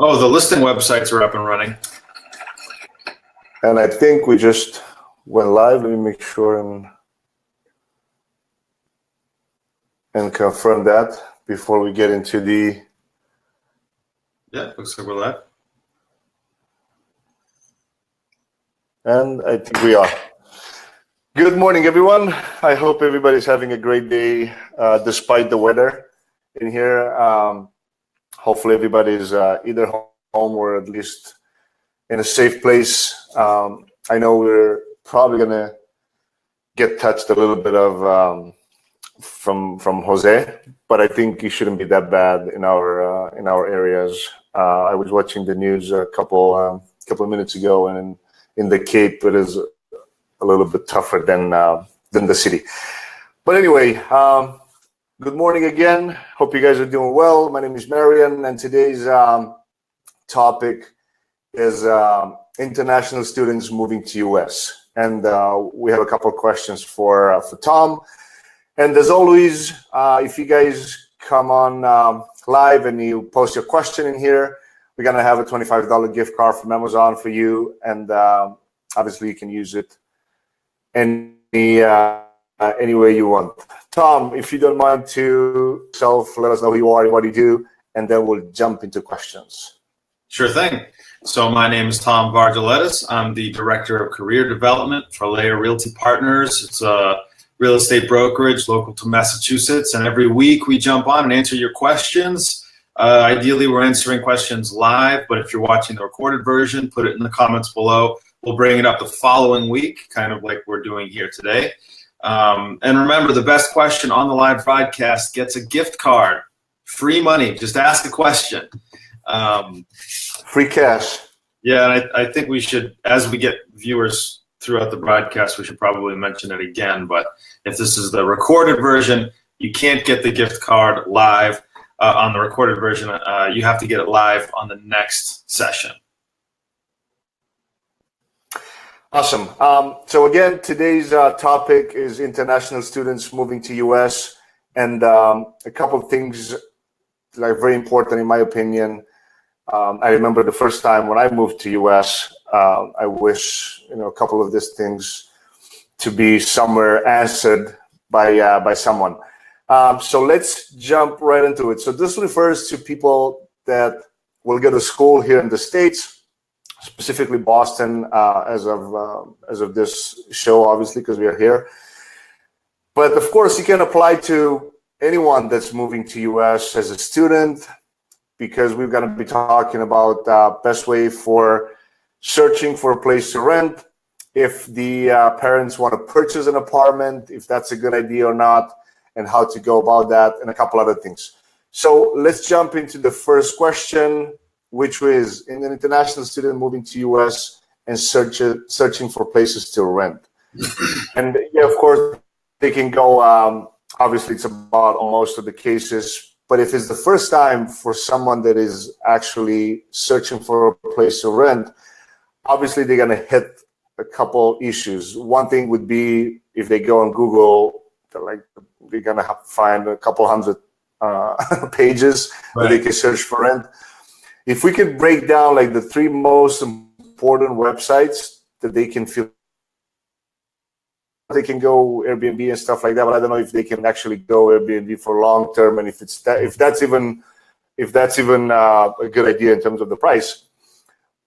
Oh, the listing websites are up and running. And I think we just went live. Let me make sure and confirm that before we get into the... Yeah, looks like we're live. And I think we are. Good morning, everyone. I hope everybody's having a great day despite the weather in here. Hopefully everybody's either home or at least in a safe place. I know we're probably going to get touched a little bit of from Jose, but I think it shouldn't be that bad in our areas. I was watching the news a couple of minutes ago, and in the Cape, it is a little bit tougher than the city. But anyway, good morning again. Hope you guys are doing well. My name is Marian, and today's topic is international students moving to US. And we have a couple of questions for Tom. And as always, if you guys come on live and you post your question in here, we're going to have a $25 gift card from Amazon for you. And obviously, you can use it any way you want. Tom, if you don't mind to let us know who you are and what you do, and then we'll jump into questions. Sure thing. So my name is Tom Vargeletis. I'm the Director of Career Development for Layer Realty Partners. It's a real estate brokerage local to Massachusetts, and every week we jump on and answer your questions. Ideally, we're answering questions live, but if you're watching the recorded version, put it in the comments below. We'll bring it up the following week, kind of like we're doing here today. And remember, the best question on the live broadcast gets a gift card. Free money. Just ask a question. Free cash. Yeah, and I think we should, as we get viewers throughout the broadcast, we should probably mention it again. But if this is the recorded version, you can't get the gift card live on the recorded version. You have to get it live on the next session. Awesome. So again, today's topic is international students moving to US, and a couple of things like very important in my opinion. I remember the first time when I moved to US. I wish a couple of these things to be somewhere answered by someone. So let's jump right into it. So this refers to people that will go to school here in the States, specifically Boston, as of this show, obviously, because we are here. But of course, you can apply to anyone that's moving to US as a student, because we're going to be talking about best way for searching for a place to rent, if the parents want to purchase an apartment, if that's a good idea or not, and how to go about that, and a couple other things. So let's jump into the first question, which is in an international student moving to US and searching for places to rent. And yeah, of course, they can go, obviously it's about most of the cases, but if it's the first time for someone that is actually searching for a place to rent, obviously they're gonna hit a couple issues. One thing would be if they go on Google, they're gonna have to find a couple hundred pages that they can search for rent. If we could break down like the three most important websites that they can feel, they can go Airbnb and stuff like that, but I don't know if they can actually go Airbnb for long term, and if that's even a good idea in terms of the price.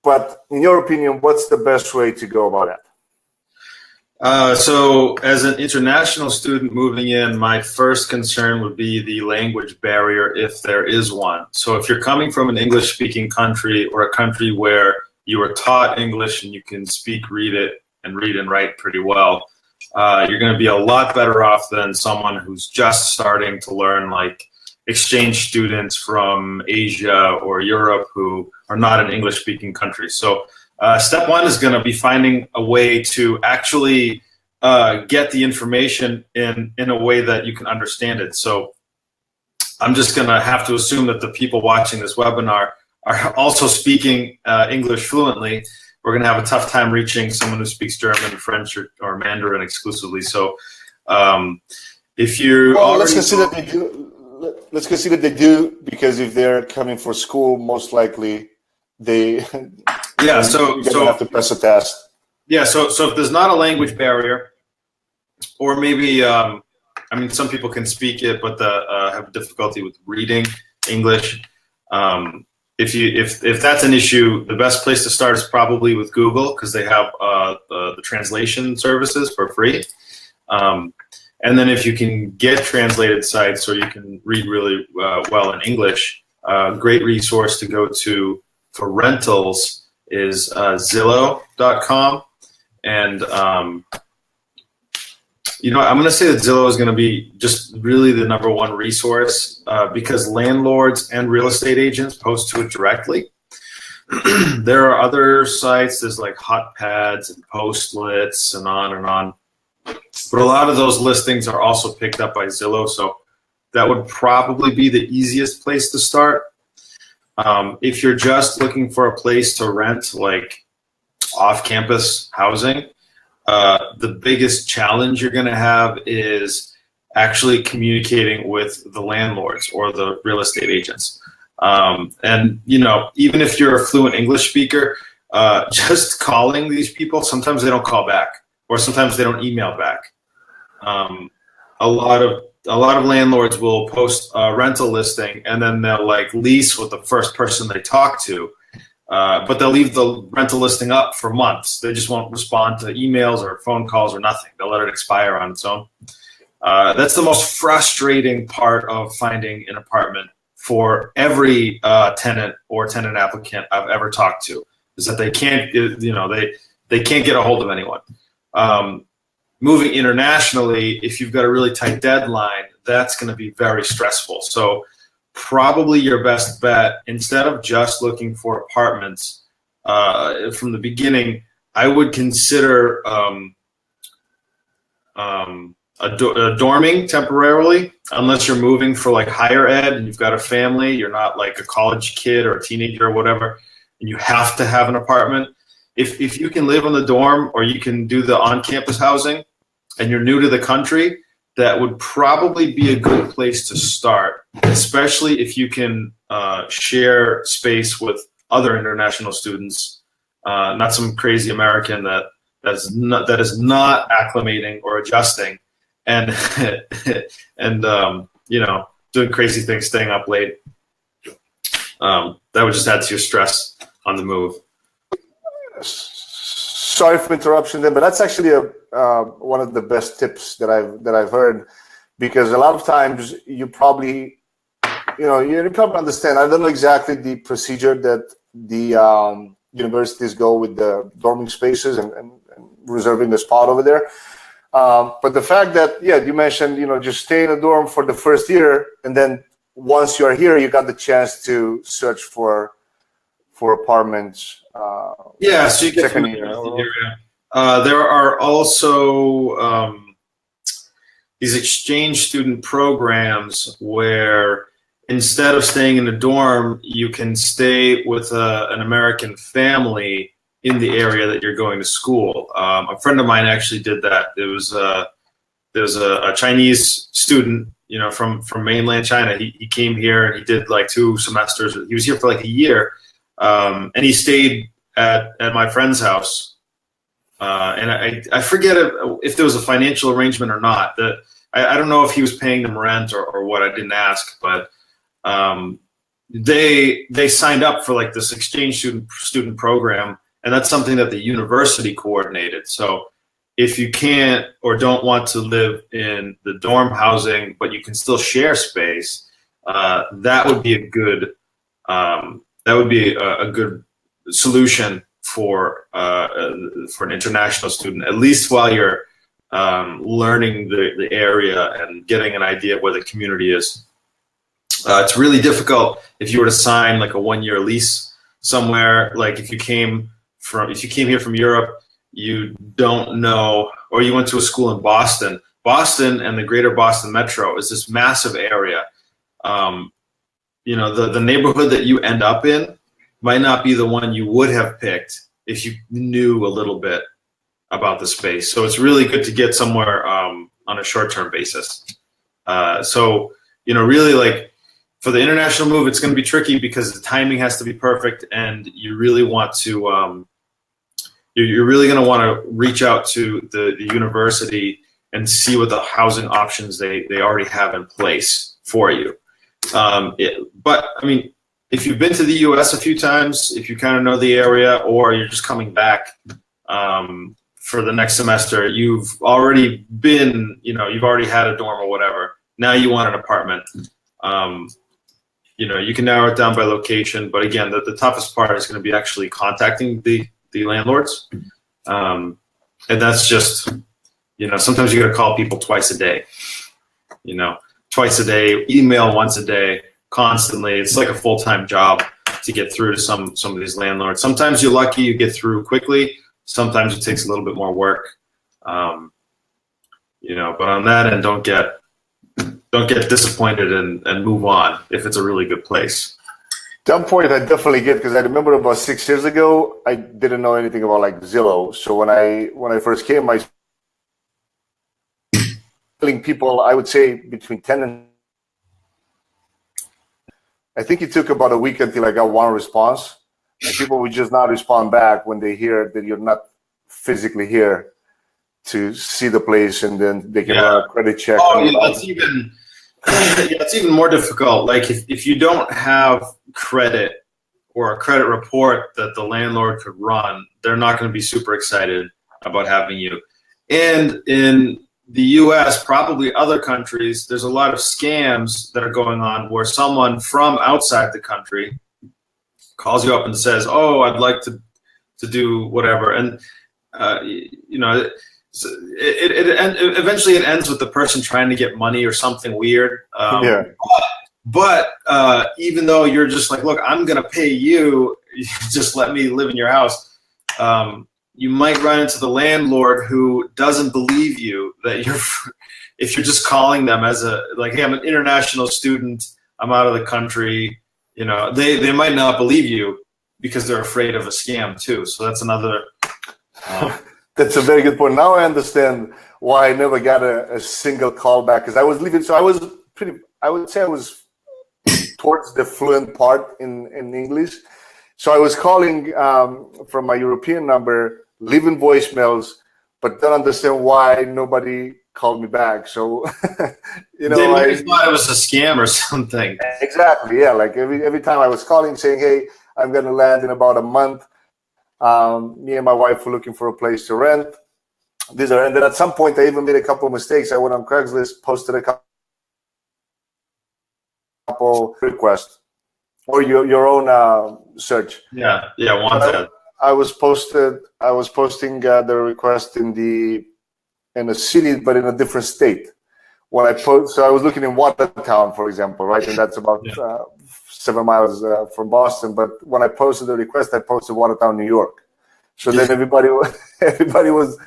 But in your opinion, what's the best way to go about that? So as an international student moving in, my first concern would be the language barrier, if there is one. So if you're coming from an English-speaking country or a country where you were taught English and you can speak, read and write pretty well, you're going to be a lot better off than someone who's just starting to learn, like exchange students from Asia or Europe who are not an English-speaking country. So step one is going to be finding a way to actually get the information in a way that you can understand it. So I'm just going to have to assume that the people watching this webinar are also speaking English fluently. We're going to have a tough time reaching someone who speaks German, French, or Mandarin exclusively. So if you let's consider they do. Let's consider they do, because if they're coming for school, most likely they Yeah, so you're gonna have to pass a test. Yeah, so if there's not a language barrier, or maybe I mean, some people can speak it, but have difficulty with reading English. If that's an issue, the best place to start is probably with Google, because they have the translation services for free. And then if you can get translated sites, or you can read really well in English, a great resource to go to for rentals is Zillow.com. And I'm going to say that Zillow is going to be just really the #1 resource because landlords and real estate agents post to it directly. There are other sites, there's like Hotpads and Postlets and on and on. But a lot of those listings are also picked up by Zillow, so that would probably be the easiest place to start. If you're just looking for a place to rent, like off-campus housing, the biggest challenge you're going to have is actually communicating with the landlords or the real estate agents. And even if you're a fluent English speaker, just calling these people, sometimes they don't call back, or sometimes they don't email back. A lot of landlords will post a rental listing, and then they'll like lease with the first person they talk to. But they'll leave the rental listing up for months. They just won't respond to emails or phone calls or nothing. They'll let it expire on its own. That's the most frustrating part of finding an apartment for every tenant or tenant applicant I've ever talked to, is that they can't, they can't get a hold of anyone. Moving internationally, if you've got a really tight deadline, that's going to be very stressful. So probably your best bet, instead of just looking for apartments from the beginning, I would consider dorming temporarily, unless you're moving for like higher ed and you've got a family, you're not like a college kid or a teenager or whatever, and you have to have an apartment. If you can live in the dorm, or you can do the on-campus housing, and you're new to the country, that would probably be a good place to start, especially if you can share space with other international students, not some crazy American that is not acclimating or adjusting, and doing crazy things, staying up late. That would just add to your stress on the move. Sorry for interruption there, but that's actually one of the best tips that I've heard, because a lot of times you probably understand. I don't know exactly the procedure that the universities go with the dorming spaces and reserving the spot over there. But the fact that, you mentioned, just stay in a dorm for the first year, and then once you're here, you got the chance to search for apartments. So you get second year. There are also these exchange student programs where instead of staying in a dorm, you can stay with an American family in the area that you're going to school. A friend of mine actually did that. There was a Chinese student, from mainland China. He came here and he did like 2 semesters. He was here for like a year, and he stayed at my friend's house. And I forget if there was a financial arrangement or not. That I don't know if he was paying them rent or what. I didn't ask, but they signed up for like this exchange student program, and that's something that the university coordinated. So if you can't or don't want to live in the dorm housing, but you can still share space, that would be a good solution for an international student, at least while you're learning the area and getting an idea of where the community is. It's really difficult if you were to sign like a 1-year lease somewhere. Like if you came here from Europe, you don't know, or you went to a school in Boston. Boston and the greater Boston metro is this massive area. The neighborhood that you end up in might not be the one you would have picked if you knew a little bit about the space. So it's really good to get somewhere on a short-term basis. Really, like, for the international move, it's going to be tricky because the timing has to be perfect, and you really want to you're really going to want to reach out to the university and see what the housing options they already have in place for you. But I mean, if you've been to the U.S. a few times, if you kind of know the area, or you're just coming back for the next semester, you've already been, you've already had a dorm or whatever. Now you want an apartment. You can narrow it down by location, but again, the toughest part is going to be actually contacting the landlords. And that's just, sometimes you got to call people twice a day, email once a day, constantly. It's like a full-time job to get through to some of these landlords. Sometimes you're lucky, you get through quickly. Sometimes it takes a little bit more work. But on that end, don't get disappointed and move on if it's a really good place. That point I definitely get, because I remember about 6 years ago, I didn't know anything about like Zillow. So when I first came, I telling people, I would say between 10 and I think it took about a week until I got one response. And people would just not respond back when they hear that you're not physically here to see the place, and then they can run a credit check. Oh, yeah, that's even more difficult. Like if you don't have credit or a credit report that the landlord could run, they're not going to be super excited about having you. And in the U.S., probably other countries, there's a lot of scams that are going on where someone from outside the country calls you up and says, "Oh, I'd like to do whatever," and eventually it ends with the person trying to get money or something weird. But even though you're just like, "Look, I'm gonna pay you, just let me live in your house," you might run into the landlord who doesn't believe you that if you're just calling them as "Hey, I'm an international student, I'm out of the country," they might not believe you because they're afraid of a scam too. So that's another. That's a very good point. Now I understand why I never got a single call back, because I was leaving. So I would say I was towards the fluent part in English. So I was calling from my European number, leaving voicemails, but don't understand why nobody called me back. So, they might have thought it was a scam or something. Exactly, yeah. Like every time I was calling saying, "Hey, I'm going to land in about a month. Me and my wife were looking for a place to rent." And then at some point, I even made a couple of mistakes. I went on Craigslist, posted a couple requests, or your own search. Yeah, wanted. I was posting the request in a city, but in a different state. So I was looking in Watertown, for example, right, and that's about 7 miles from Boston. But when I posted the request, I posted Watertown, New York. So then everybody was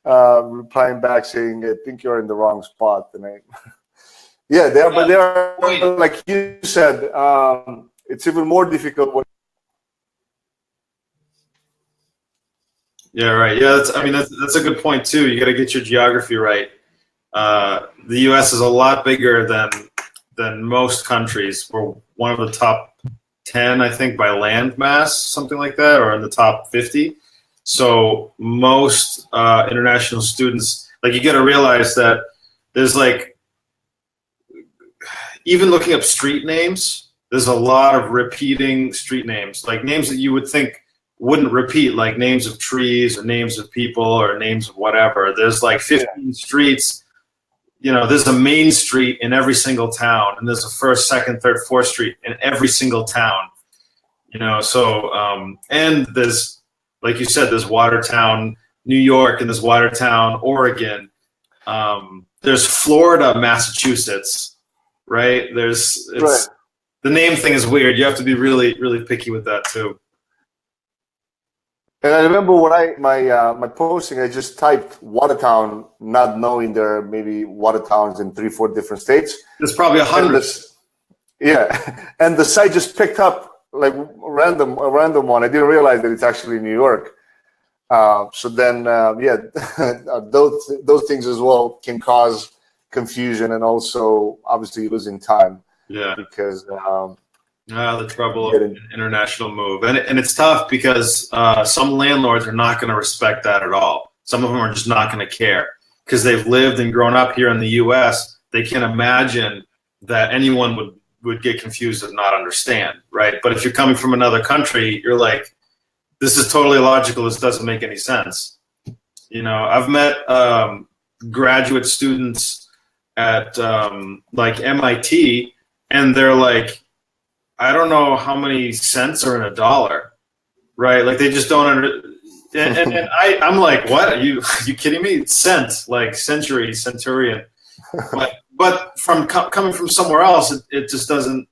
replying back saying, "I think you're in the wrong spot." And but they are, like you said, it's even more difficult. Yeah, right. Yeah, that's a good point too. You got to get your geography right. The U.S. is a lot bigger than most countries. We're one of the top 10, I think, by land mass, something like that, or in the top 50. So most international students, you got to realize that there's even looking up street names, there's a lot of repeating street names, like names that you would think wouldn't repeat, like names of trees or names of people or names of whatever. There's 15 streets. There's a main street in every single town, and there's a first, second, third, fourth street in every single town. And there's, like you said, there's Watertown, New York, and there's Watertown, Oregon. There's Florida, Massachusetts, right? The name thing is weird. You have to be really, really picky with that too. And I remember when my posting, I just typed Watertown, not knowing there are maybe Watertowns in 3-4 different states. There's probably 100. And the site just picked up a random one. I didn't realize that it's actually New York. So then, those things as well can cause confusion, and also obviously losing time. Yeah. because The trouble of an international move. And it's tough because some landlords are not going to respect that at all. Some of them are just not going to care because they've lived and grown up here in the U.S. They can imagine that anyone would get confused and not understand, right? But if you're coming from another country, you're like, this is totally illogical. This doesn't make any sense. You know, I've met graduate students at like MIT, and they're like, I don't know how many cents are in a dollar, right? Like they just don't and I'm like, what? Are you kidding me? Cent, like century, centurion. But from coming from somewhere else, it just doesn't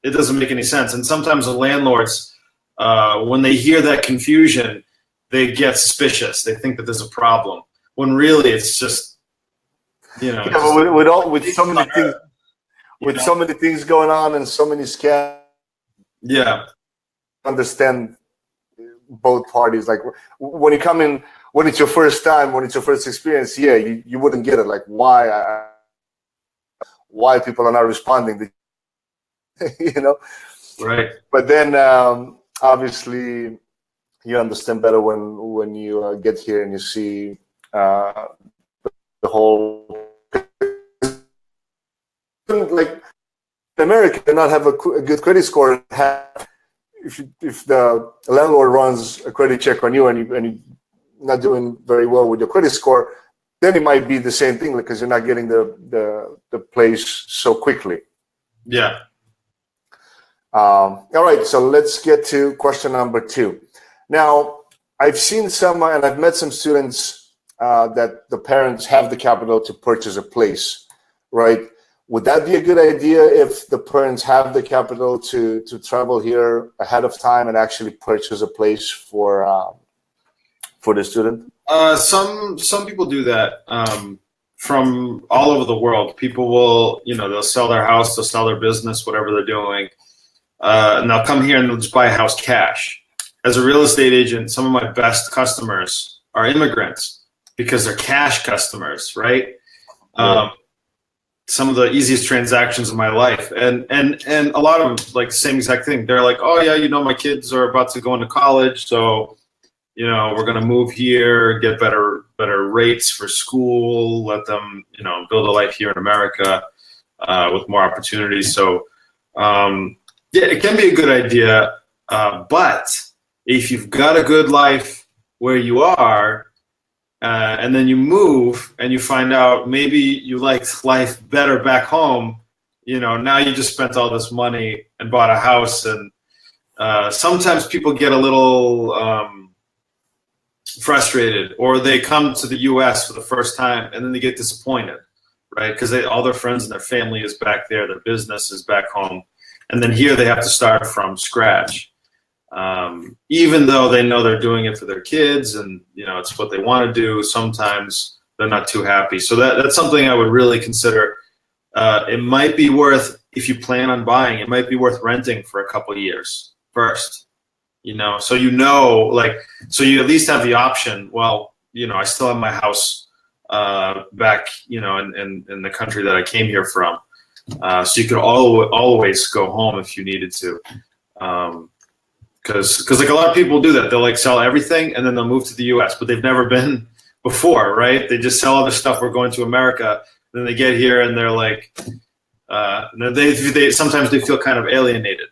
make any sense. And sometimes the landlords, when they hear that confusion, they get suspicious. They think that there's a problem, when really it's just, you know. Yeah, with so many things, so many things going on and so many scams. Yeah. Understand both parties. Like when you come in, when it's your first time, when it's your first experience, yeah, you wouldn't get it. Like why people are not responding, you know? Right. But then obviously you understand better when you get here and you see the whole, like America did not have a good credit score. If the landlord runs a credit check on you and you're not doing very well with your credit score, then it might be the same thing because you're not getting the place so quickly. Yeah. All right, so let's get to question number 2. Now, I've seen some, and I've met some students that the parents have the capital to purchase a place, right? Would that be a good idea if the parents have the capital to travel here ahead of time and actually purchase a place for the student? Some people do that from all over the world. People will, they'll sell their house, they'll sell their business, whatever they're doing, and they'll come here and they'll just buy a house cash. As a real estate agent, some of my best customers are immigrants because they're cash customers, right? Some of the easiest transactions of my life, and a lot of them like the same exact thing. They're like, oh yeah, my kids are about to go into college, so we're going to move here, get better rates for school, let them build a life here in America with more opportunities. So yeah, it can be a good idea, but if you've got a good life where you are, and then you move and you find out maybe you liked life better back home, now you just spent all this money and bought a house. And sometimes people get a little frustrated, or they come to the U.S. for the first time and then they get disappointed, right? Because all their friends and their family is back there, their business is back home. And then here they have to start from scratch. Even though they know they're doing it for their kids and it's what they want to do, sometimes they're not too happy. So that's something I would really consider. It might be worth, if you plan on buying, it might be worth renting for a couple of years first, so so you at least have the option. Well, I still have my house back in the country that I came here from, so you could always go home if you needed to. Because like a lot of people do that. They'll like sell everything and then they'll move to the U.S., but they've never been before, right? They just sell other stuff. We're going to America. Then they get here and they're like, sometimes they feel kind of alienated,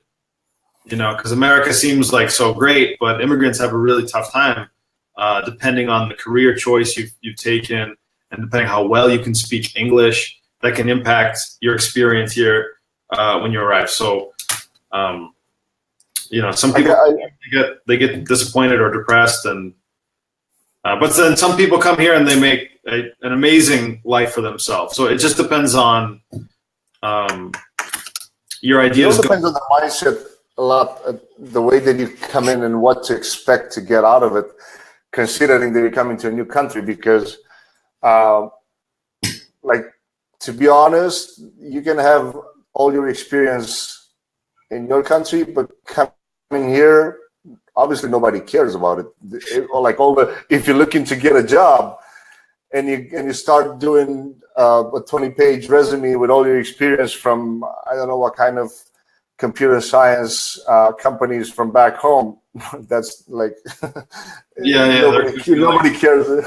because America seems like so great, but immigrants have a really tough time, depending on the career choice you've taken and depending how well you can speak English. That can impact your experience here when you arrive. So. Some people they get disappointed or depressed, and but then some people come here and they make an amazing life for themselves. So it just depends on your ideas. It depends on the mindset a lot, the way that you come in and what to expect to get out of it, considering that you're coming to a new country. Because, like, to be honest, you can have all your experience in your country, but coming here, obviously nobody cares about it. If you're looking to get a job, and you start doing a 20-page resume with all your experience from I don't know what kind of computer science companies from back home. That's like nobody cares.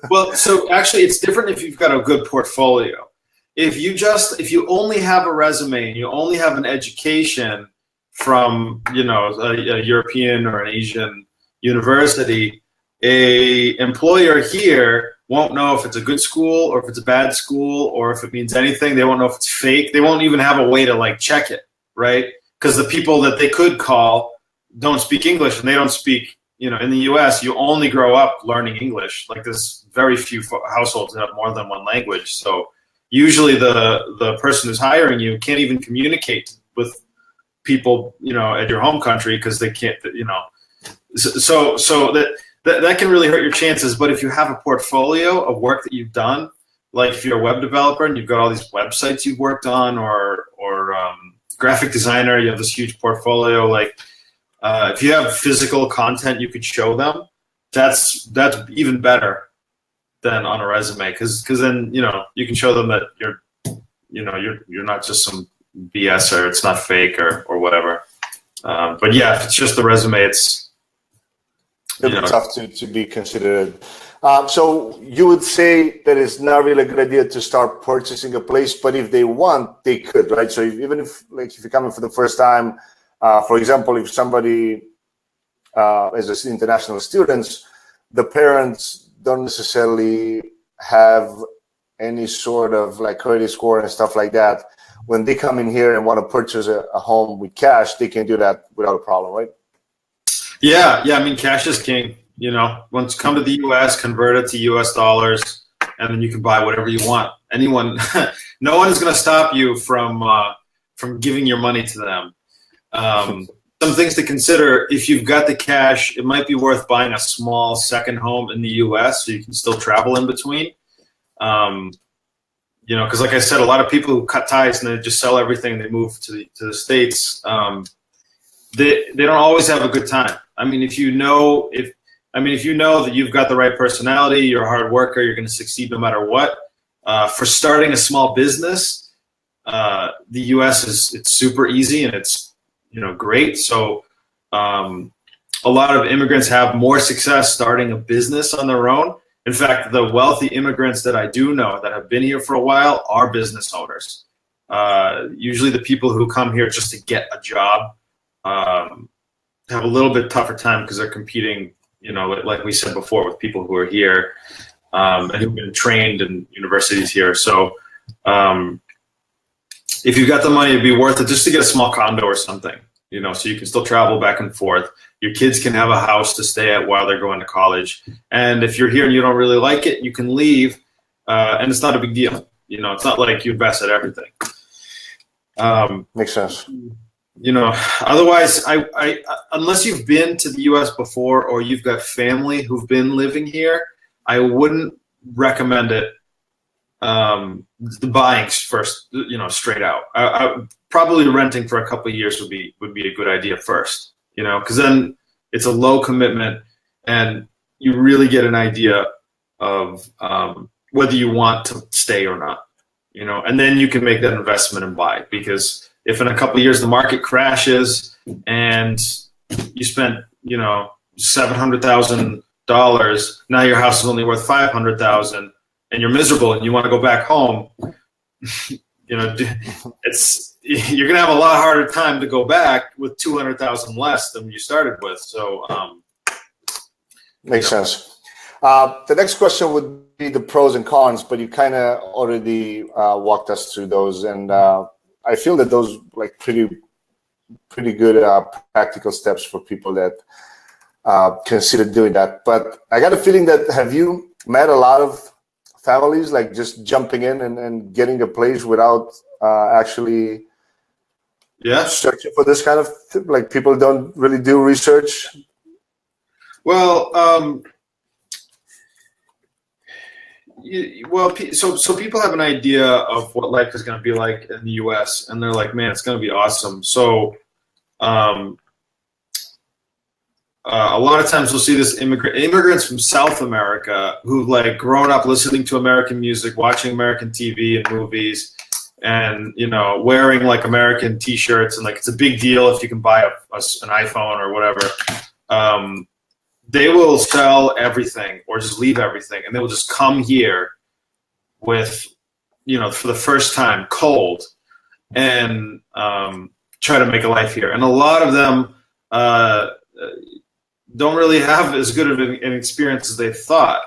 Well, so actually, it's different if you've got a good portfolio. If you only have a resume and you only have an education from a European or an Asian university, a employer here won't know if it's a good school or if it's a bad school or if it means anything. They won't know if it's fake. They won't even have a way to like check it, right? Because the people that they could call don't speak English, and they don't speak. In the U.S., you only grow up learning English. Like there's very few households that have more than one language. So usually the person who's hiring you can't even communicate with people, at your home country because they can't, So that can really hurt your chances. But if you have a portfolio of work that you've done, like if you're a web developer and you've got all these websites you've worked on, or graphic designer, you have this huge portfolio. Like if you have physical content you could show them, that's even better than on a resume, because then you can show them that you're not just some BS, or it's not fake or whatever. But yeah, if it's just the resume, it's tough to be considered. So you would say that it's not really a good idea to start purchasing a place, but if they want, they could, right? So even if you're coming for the first time, for example, if somebody is international students, the parents don't necessarily have any sort of like credit score and stuff like that. When they come in here and want to purchase a home with cash, they can do that without a problem, right? Yeah. I mean, cash is king. Once you come to the U.S., convert it to U.S. dollars, and then you can buy whatever you want. No one is going to stop you from giving your money to them. Some things to consider: if you've got the cash, it might be worth buying a small second home in the U.S. so you can still travel in between. Because like I said, a lot of people who cut ties and they just sell everything and they move to the States. They don't always have a good time. I mean, if you know that you've got the right personality, you're a hard worker, you're going to succeed no matter what. For starting a small business, the U.S. it's super easy and it's great. So a lot of immigrants have more success starting a business on their own. In fact, the wealthy immigrants that I do know that have been here for a while are business owners. Usually the people who come here just to get a job have a little bit tougher time because they're competing, like we said before, with people who are here and who've been trained in universities here. So if you've got the money, it'd be worth it just to get a small condo or something, so you can still travel back and forth. Your kids can have a house to stay at while they're going to college. And if you're here and you don't really like it, you can leave, and it's not a big deal. It's not like you invest at everything. Makes sense. Otherwise, I unless you've been to the U.S. before or you've got family who've been living here, I wouldn't recommend it. The buying first, straight out. Probably renting for a couple of years would be a good idea first, because then it's a low commitment and you really get an idea of whether you want to stay or not, and then you can make that investment and buy. Because if in a couple of years the market crashes and you spent, $700,000, now your house is only worth $500,000. And you're miserable and you want to go back home, you're going to have a lot harder time to go back with 200,000 less than you started with. So, makes sense. The next question would be the pros and cons, but you kind of already walked us through those, and I feel that those like pretty good practical steps for people that consider doing that. But I got a feeling that have you met a lot of families like just jumping in and getting a place without actually searching for this kind of like people don't really do research? Well, so people have an idea of what life is going to be like in the U.S. and they're like, man, it's going to be awesome. So a lot of times we'll see this immigrants from South America who've like grown up listening to American music, watching American TV and movies, and wearing like American T-shirts, and like it's a big deal if you can buy an iPhone or whatever. They will sell everything or just leave everything, and they will just come here with for the first time cold and try to make a life here. And a lot of them don't really have as good of an experience as they thought.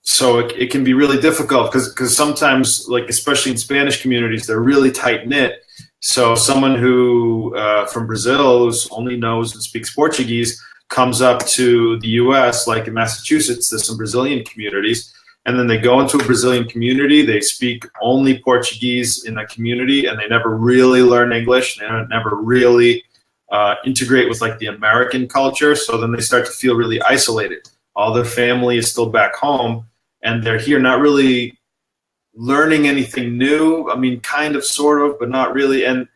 So it can be really difficult because sometimes, like especially in Spanish communities, they're really tight knit. So someone who from Brazil who only knows and speaks Portuguese comes up to the U.S., like in Massachusetts, there's some Brazilian communities, and then they go into a Brazilian community. They speak only Portuguese in that community, and they never really learn English. They never really integrate with like the American culture. So then they start to feel really isolated. All their family is still back home, and they're here not really learning anything new. I mean, kind of, sort of, but not really. And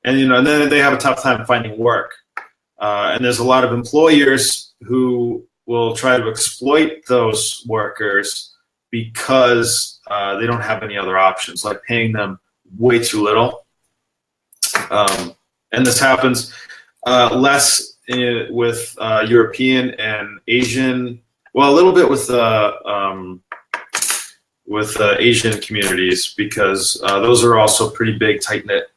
then they have a tough time finding work. And there's a lot of employers who will try to exploit those workers because they don't have any other options, like paying them way too little. And this happens less with European and Asian, well, a little bit with Asian communities, because those are also pretty big, tight-knit.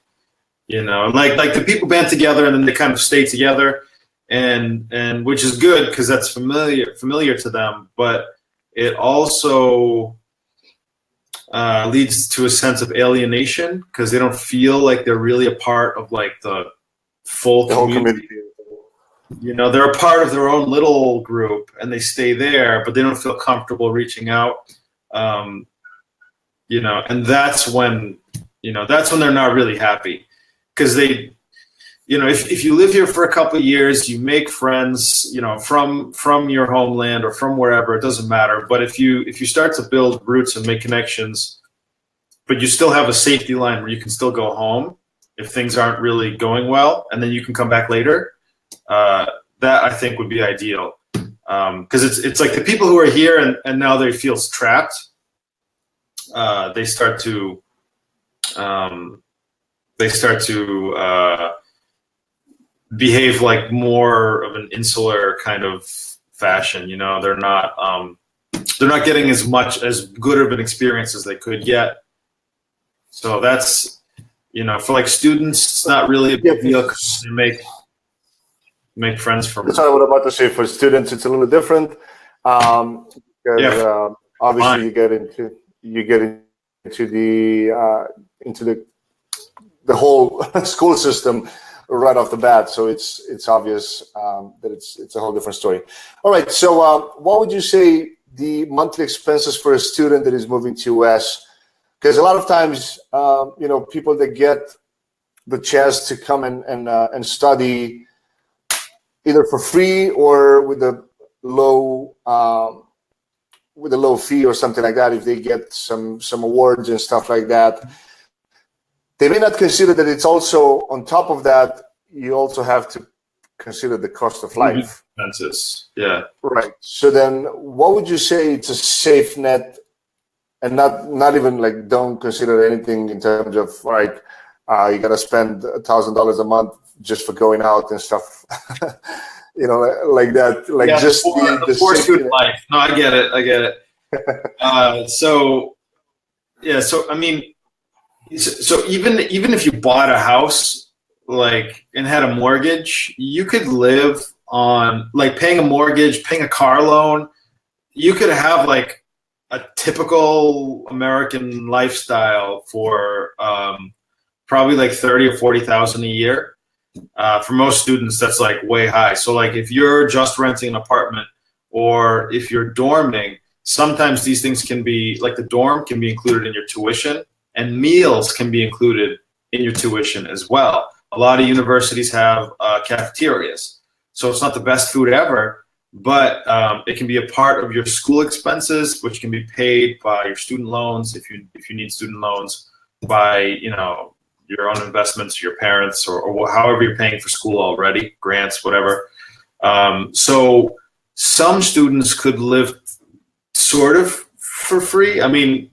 Like the people band together and then they kind of stay together, and which is good because that's familiar to them, but it also leads to a sense of alienation because they don't feel like they're really a part of like the full community. They're a part of their own little group and they stay there, but they don't feel comfortable reaching out. And that's when they're not really happy. Because they, if you live here for a couple of years, you make friends, from your homeland or from wherever, it doesn't matter. But if you start to build roots and make connections, but you still have a safety line where you can still go home if things aren't really going well, and then you can come back later, that I think would be ideal. Because it's like the people who are here and now they feel trapped, they start to behave like more of an insular kind of fashion. They're not getting as good of an experience as they could get. So that's, for like students, it's not really a big deal because they make friends from. That's what I was about to say. For students, it's a little different because obviously you get into the whole school system right off the bat, so it's obvious that it's a whole different story. All right, so what would you say the monthly expenses for a student that is moving to US? Because a lot of times, people that get the chance to come and study either for free or with a low fee or something like that, if they get some awards and stuff like that, they may not consider that it's also, on top of that, you also have to consider the cost of life. Expenses, yeah. Right. So then what would you say it's a safe net, and not even like don't consider anything in terms of, right, you got to spend $1,000 a month just for going out and stuff, like that. Like just the poor student life. No, I get it. So I mean, so even if you bought a house like and had a mortgage, you could live on like paying a mortgage, paying a car loan. You could have like a typical American lifestyle for probably like 30 or 40,000 a year. For most students, that's like way high. So like if you're just renting an apartment or if you're dorming, sometimes these things can be like the dorm can be included in your tuition, and meals can be included in your tuition as well. A lot of universities have cafeterias. So it's not the best food ever, but it can be a part of your school expenses, which can be paid by your student loans if you need student loans, by your own investments, your parents, or however you're paying for school already, grants, whatever. So some students could live sort of for free. I mean,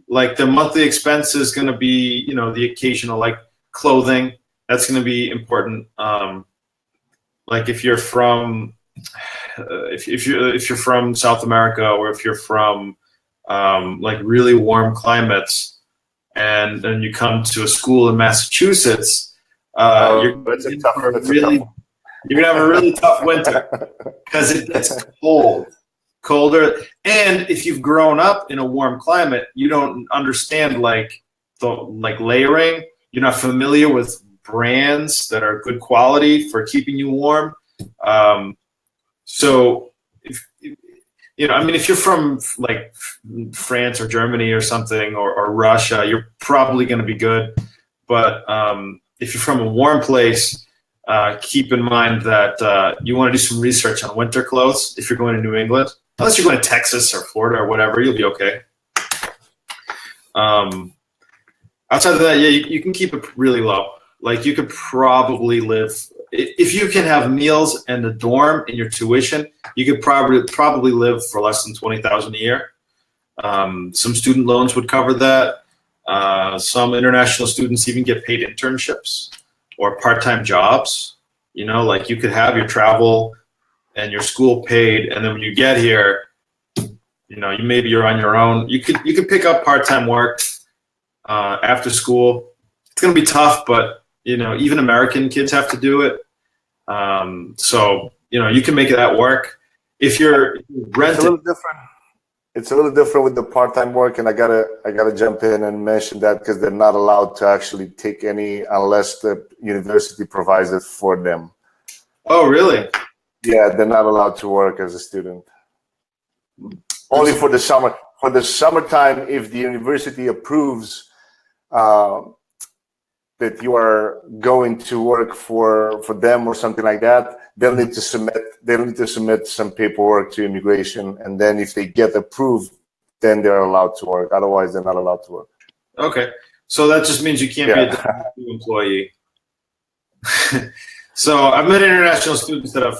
like the monthly expense is going to be, you know, the occasional like clothing. That's going to be important. Like if you're from, if you're from South America, or if you're from like really warm climates, and then you come to a school in Massachusetts, you're gonna have a really tough winter because it gets colder. And if you've grown up in a warm climate, you don't understand like layering. You're not familiar with brands that are good quality for keeping you warm. So if you know, I mean, if you're from like France or Germany or something, or Russia, you're probably going to be good. But if you're from a warm place, keep in mind that you want to do some research on winter clothes if you're going to New England. Unless you're going to Texas or Florida or whatever, you'll be okay. Outside of that, yeah, you can keep it really low. Like you could probably live, if you can have meals and the dorm in your tuition, you could probably live for less than $20,000 a year. Some student loans would cover that. Some international students even get paid internships or part-time jobs. You know, like you could have your travel and your school paid, and then when you get here, you know, maybe you're on your own. You could pick up part-time work after school. It's gonna be tough, but you know, even American kids have to do it. So you know, you can make that work. If you're renting, it's a little different. It's a little different with the part-time work, and I gotta jump in and mention that because they're not allowed to actually take any unless the university provides it for them. Oh, really? Yeah, they're not allowed to work as a student. Only for the summer. For the summertime, if the university approves that you are going to work for them or something like that, they'll need to submit some paperwork to immigration, and then if they get approved, then they're allowed to work. Otherwise, they're not allowed to work. Okay, so that just means you can't be a W-2 employee. So I've met international students that have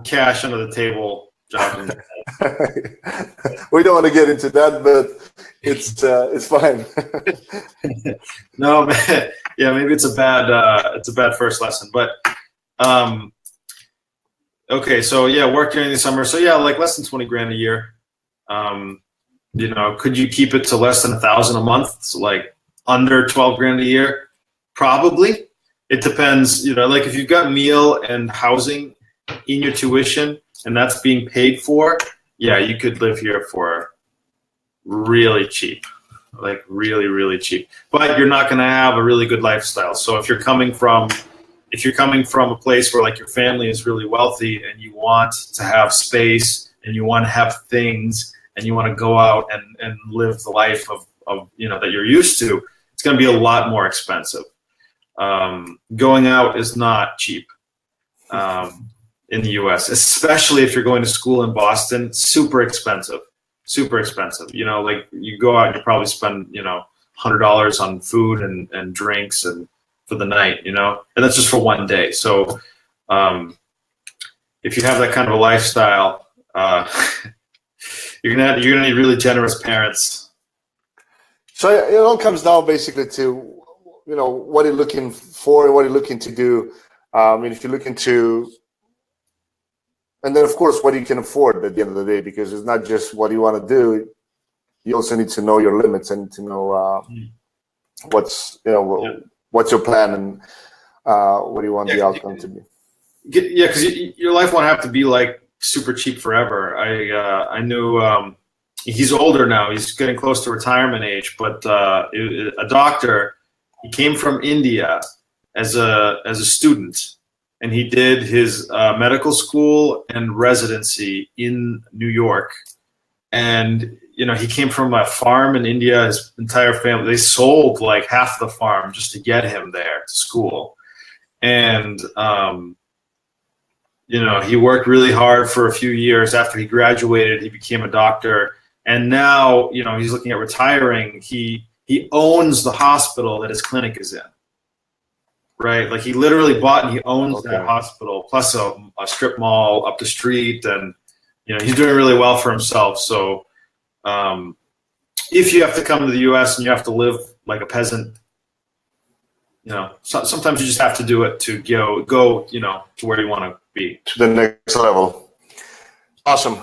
cash under the table jobs. We don't want to get into that, but it's fine. No, man. Yeah, maybe it's a bad first lesson, but okay, so yeah, work during the summer. So yeah, like less than 20 grand a year. You know, could you keep it to less than 1,000 a month? So like under 12 grand a year? Probably. It depends, you know, like if you've got meal and housing in your tuition and that's being paid for, yeah, you could live here for really cheap, like really, really cheap. But you're not going to have a really good lifestyle. So if you're coming from a place where like your family is really wealthy and you want to have space and you want to have things and you want to go out and live the life of you know that you're used to, it's going to be a lot more expensive. Going out is not cheap in the U.S., especially if you're going to school in Boston. Super expensive. You know, like you go out and you probably spend, you know, $100 on food and drinks and for the night, you know, and that's just for one day. So if you have that kind of a lifestyle, you're gonna need really generous parents. So it all comes down basically to, you know, what you're looking for and what you're looking to do. I mean, if you're looking to, and then of course what you can afford at the end of the day, because it's not just what you want to do. You also need to know your limits and to know what's your plan and what do you want the outcome to be. Yeah, because your life won't have to be like super cheap forever. I knew he's older now. He's getting close to retirement age, but a doctor. He came from India as a student, and he did his medical school and residency in New York. And you know, he came from a farm in India. His entire family, they sold like half the farm just to get him there to school. And you know, he worked really hard for a few years. After he graduated, he became a doctor, and now, you know, he's looking at retiring. He owns the hospital that his clinic is in. right? Like he literally bought and he owns that hospital plus a strip mall up the street, and he's doing really well for himself. So if you have to come to the U.S. and you have to live like a peasant, sometimes you just have to do it to go to where you want to be. To the next level. Awesome.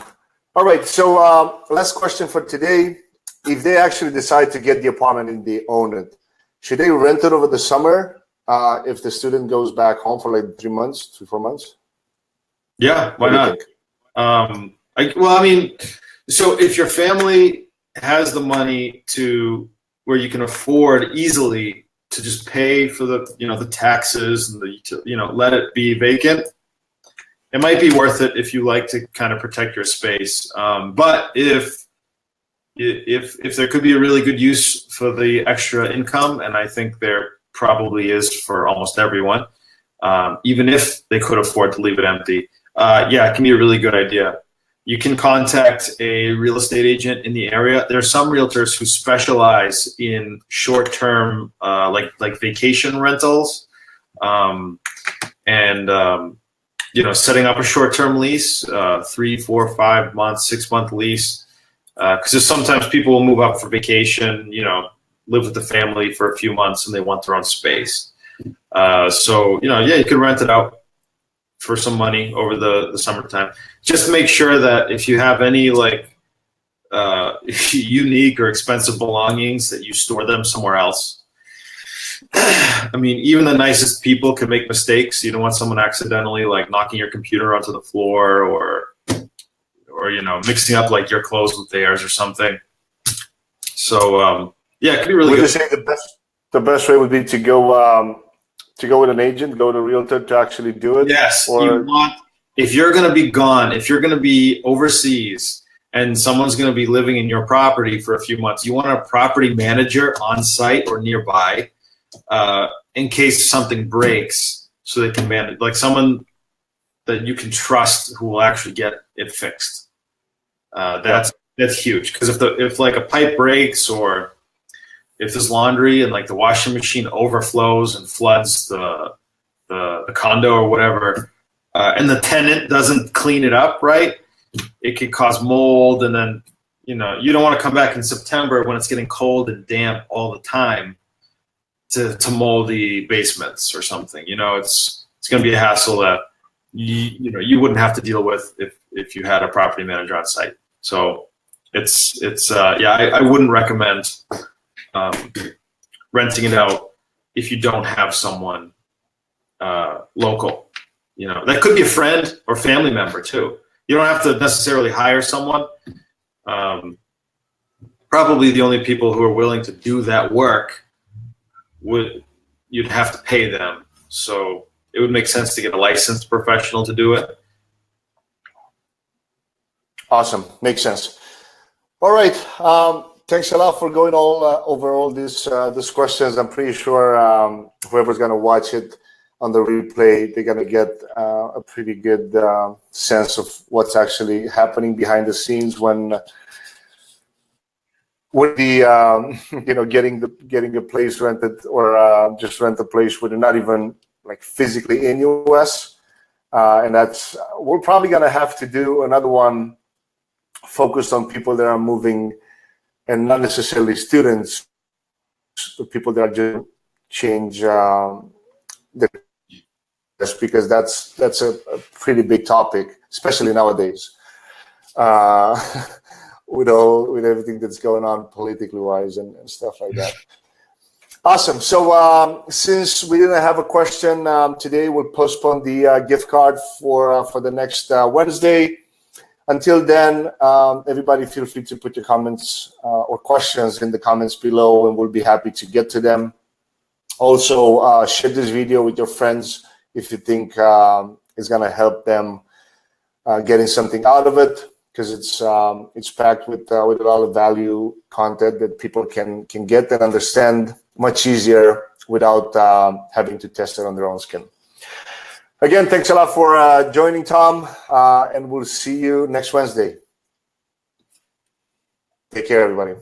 All right. So last question for today. If they actually decide to get the apartment and they own it, should they rent it over the summer if the student goes back home for like 3 months, 3-4 months? Yeah, why not? So if your family has the money to where you can afford easily to just pay for the taxes and let it be vacant, it might be worth it if you like to kind of protect your space. But if there could be a really good use for the extra income, and I think there probably is for almost everyone, even if they could afford to leave it empty, it can be a really good idea. You can contact a real estate agent in the area. There are some realtors who specialize in short-term, like vacation rentals, setting up a short-term lease, 3, 4, 5 months, 6-month lease. Because sometimes people will move up for vacation, live with the family for a few months, and they want their own space. You can rent it out for some money over the summertime. Just make sure that if you have any unique or expensive belongings, that you store them somewhere else. I mean, even the nicest people can make mistakes. You don't want someone accidentally knocking your computer onto the floor or mixing up your clothes with theirs or something. So it could be really good. Would you say the best way would be to go with an agent, go to a realtor to actually do it? Yes. If you're going to be gone, if you're going to be overseas and someone's going to be living in your property for a few months, you want a property manager on site or nearby in case something breaks, so they can manage, someone that you can trust who will actually get it fixed. That's huge, because if a pipe breaks, or if there's laundry and the washing machine overflows and floods the condo or whatever, and the tenant doesn't clean it up right, it could cause mold, and then you don't want to come back in September when it's getting cold and damp all the time to moldy basements or something. It's going to be a hassle that you wouldn't have to deal with if you had a property manager on site. So I wouldn't recommend renting it out if you don't have someone local. That could be a friend or family member too. You don't have to necessarily hire someone. Probably the only people who are willing to do that work you'd have to pay them. So it would make sense to get a licensed professional to do it. Awesome. Makes sense. All right. Thanks a lot for going over all these questions. I'm pretty sure whoever's going to watch it on the replay, they're going to get a pretty good sense of what's actually happening behind the scenes when the getting a place rented, or just rent a place where they're not even physically in US. And we're probably going to have to do another one focused on people that are moving, and not necessarily students, but people that are just change because that's a pretty big topic, especially nowadays, with everything that's going on politically wise and stuff like that. Awesome. So since we didn't have a question today, we'll postpone the gift card for the next Wednesday. Until then, everybody feel free to put your comments or questions in the comments below, and we'll be happy to get to them. Also, share this video with your friends if you think it's going to help them getting something out of it, because it's packed with a lot of value content that people can get and understand much easier without having to test it on their own skin. Again, thanks a lot for joining, Tom, and we'll see you next Wednesday. Take care, everybody.